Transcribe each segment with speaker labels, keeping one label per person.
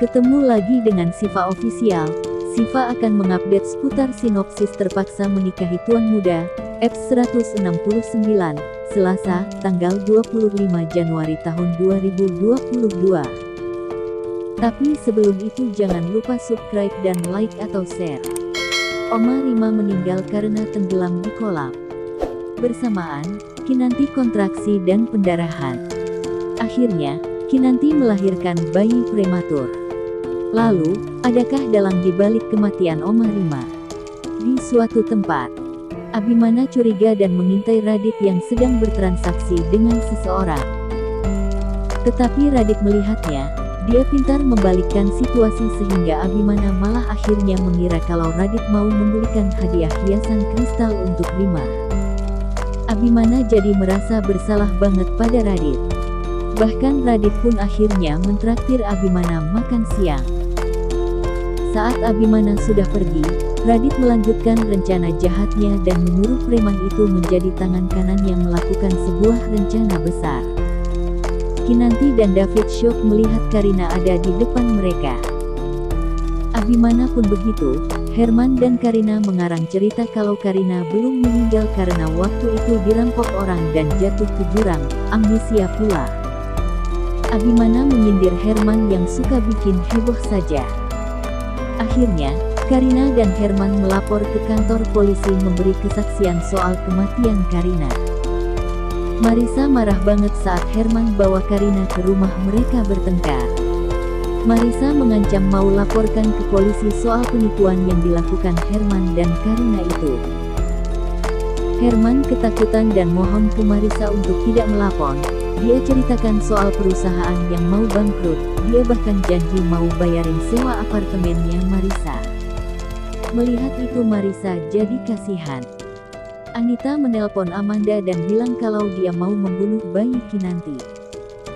Speaker 1: Ketemu lagi dengan Siva Official. Siva akan mengupdate seputar sinopsis terpaksa menikahi tuan muda, F169, Selasa, tanggal 25 Januari tahun 2022. Tapi sebelum itu jangan lupa subscribe dan like atau share. Oma Rima meninggal karena tenggelam di kolam. Bersamaan, Kinanti kontraksi dan pendarahan. Akhirnya, Kinanti melahirkan bayi prematur. Lalu, adakah dalang dibalik kematian Oma Rima? Di suatu tempat, Abimana curiga dan mengintai Radit yang sedang bertransaksi dengan seseorang. Tetapi Radit melihatnya, dia pintar membalikkan situasi sehingga Abimana malah akhirnya mengira kalau Radit mau membelikan hadiah hiasan kristal untuk Rima. Abimana jadi merasa bersalah banget pada Radit. Bahkan Radit pun akhirnya mentraktir Abimana makan siang. Saat Abimana sudah pergi, Radit melanjutkan rencana jahatnya dan menyuruh preman itu menjadi tangan kanannya melakukan sebuah rencana besar. Kinanti dan David shock melihat Karina ada di depan mereka. Abimana pun begitu. Herman dan Karina mengarang cerita kalau Karina belum meninggal karena waktu itu dirampok orang dan jatuh ke jurang, amnesia pula. Abimana menyindir Herman yang suka bikin heboh saja. Akhirnya, Karina dan Herman melapor ke kantor polisi memberi kesaksian soal kematian Karina. Marisa marah banget saat Herman bawa Karina ke rumah mereka bertengkar. Marisa mengancam mau laporkan ke polisi soal penipuan yang dilakukan Herman dan Karina itu. Herman ketakutan dan mohon ke Marisa untuk tidak melapor. Dia ceritakan soal perusahaan yang mau bangkrut. Dia bahkan janji mau bayarin sewa apartemennya Marisa. Melihat itu Marisa jadi kasihan. Anita menelpon Amanda dan bilang kalau dia mau membunuh bayi Kinanti.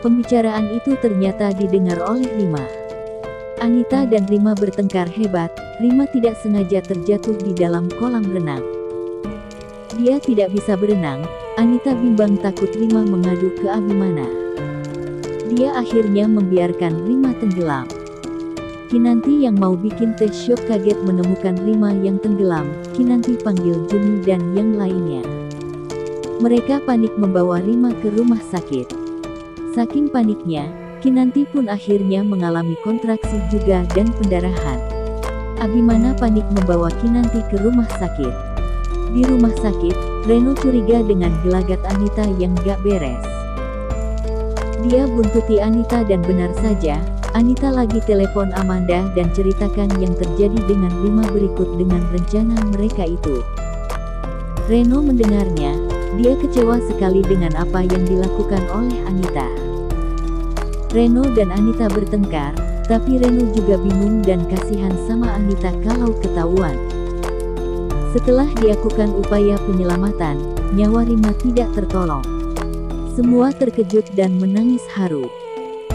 Speaker 1: Pembicaraan itu ternyata didengar oleh Rima. Anita dan Rima bertengkar hebat. Rima tidak sengaja terjatuh di dalam kolam renang. Dia tidak bisa berenang. Anita bimbang takut Rima mengadu ke Abimana. Dia akhirnya membiarkan Rima tenggelam. Kinanti yang mau bikin tes shock kaget menemukan Rima yang tenggelam. Kinanti panggil Juni dan yang lainnya. Mereka panik membawa Rima ke rumah sakit. Saking paniknya, Kinanti pun akhirnya mengalami kontraksi juga dan pendarahan. Abimana panik membawa Kinanti ke rumah sakit. Di rumah sakit, Reno curiga dengan gelagat Anita yang gak beres. Dia buntuti Anita dan benar saja, Anita lagi telepon Amanda dan ceritakan yang terjadi dengan Rima berikut dengan rencana mereka itu. Reno mendengarnya, dia kecewa sekali dengan apa yang dilakukan oleh Anita. Reno dan Anita bertengkar, tapi Reno juga bingung dan kasihan sama Anita kalau ketahuan. Setelah dilakukan upaya penyelamatan, nyawa Rima tidak tertolong. Semua terkejut dan menangis haru.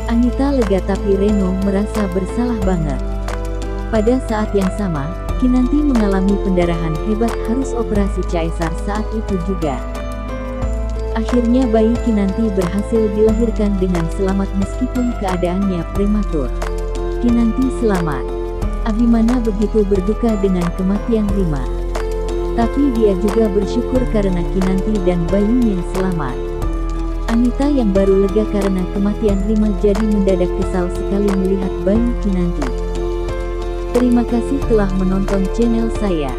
Speaker 1: Anita lega tapi Reno merasa bersalah banget. Pada saat yang sama, Kinanti mengalami pendarahan hebat harus operasi caesar saat itu juga. Akhirnya bayi Kinanti berhasil dilahirkan dengan selamat meskipun keadaannya prematur. Kinanti selamat. Abimana begitu berduka dengan kematian Rima. Tapi dia juga bersyukur karena Kinanti dan bayinya selamat. Anita yang baru lega karena kematian Rima jadi mendadak kesal sekali melihat bayi Kinanti. Terima kasih telah menonton channel saya.